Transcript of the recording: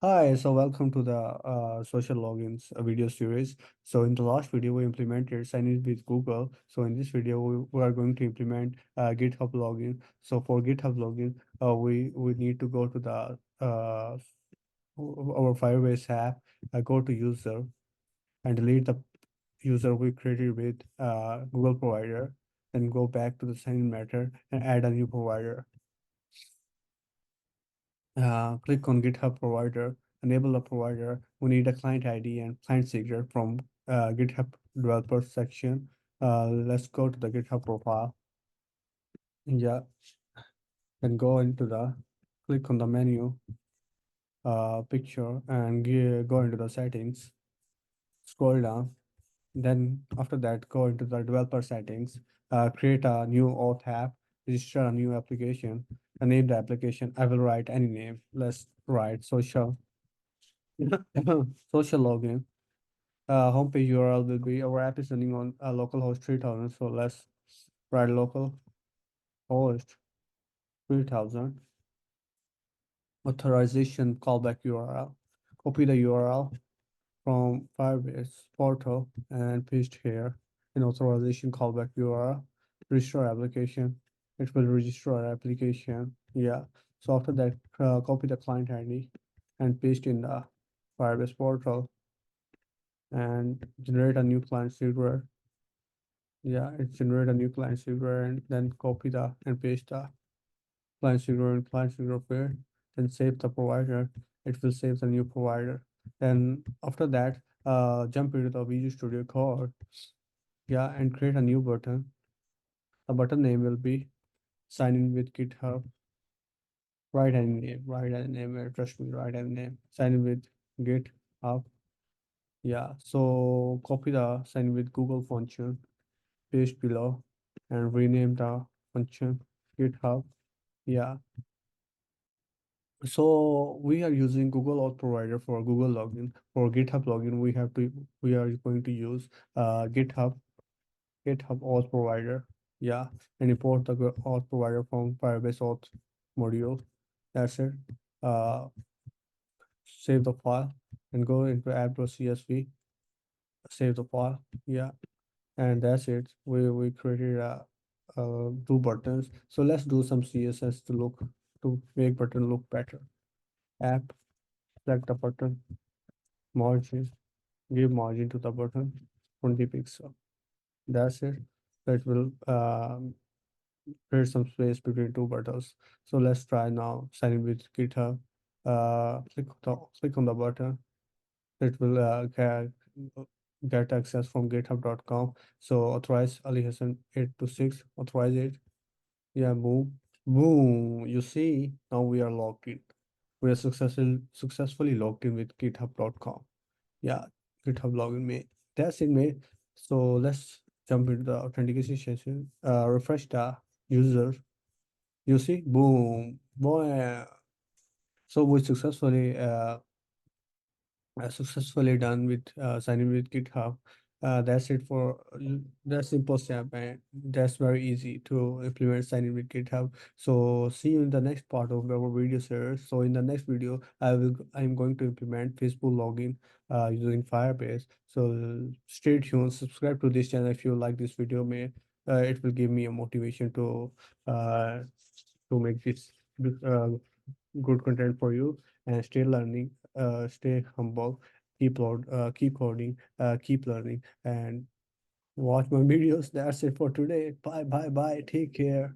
Hi, so welcome to the social logins video series. So in the last video, we implemented sign in with Google. So in this video, we are going to implement GitHub login. So for GitHub login, we need to go to the our Firebase app, go to user and delete the user we created with Google provider. Then go back to the sign in method and add a new provider. Click on GitHub provider, enable a provider. We need a client ID and client secret from GitHub developer section. Let's go to the GitHub profile. Yeah, then go into the click on the menu picture and go into the settings. Scroll down. Then after that, go into the developer settings. Create a new auth app. Register a new application. And name the application. I will write any name. Let's write social. Social login. Homepage URL will be our app is running on localhost 3000. So let's write localhost 3000. Authorization callback URL. Copy the URL from Firebase portal and paste here in authorization callback URL. Register application. It will register our application. Yeah. So after that, copy the client ID and paste in the Firebase portal and generate a new client server. Yeah, it generate a new client server and then copy the and paste the client server and client server pair, then save the provider. It will save the new provider. Then after that, jump into the Visual Studio Code. Yeah, and create a new button. The button name will be sign in with GitHub. Write any name, trust me, write any name. Sign in with GitHub. Yeah, so copy the sign in with Google function, paste below, and rename the function GitHub. Yeah, so we are using Google Auth Provider for Google login. For GitHub login, we are going to use GitHub Auth Provider. Yeah, and import the Auth Provider from Firebase Auth module. That's it. Uh, Save the file and go into app.csv. Save the file. Yeah, and that's it. We created two buttons. So let's do some CSS to make button look better. App, select the button, margin, give margin to the button, 20 pixel. That's it. That will create some space between two buttons. So let's try now sign in with GitHub. Click on the button. It will get access from github.com. So authorize Ali Hassan 826. Authorize it. Yeah, boom. Boom. You see, now we are logged in. We are successfully logged in with github.com. Yeah, GitHub login mate. That's it, mate. So let's jump into the authentication session. Refresh the user. You see, boom, boy. So we successfully done with signing with GitHub. That's it for that simple step, and that's very easy to implement signing with GitHub. So see you in the next part of our video series. So in the next video, I'm going to implement Facebook login using Firebase. So stay tuned, subscribe to this channel if you like this video, man. It will give me a motivation uh, to make this uh, good content for you and stay learning, stay humble, keep coding, keep learning and watch my videos. That's it for today. Bye, bye, bye. Take care.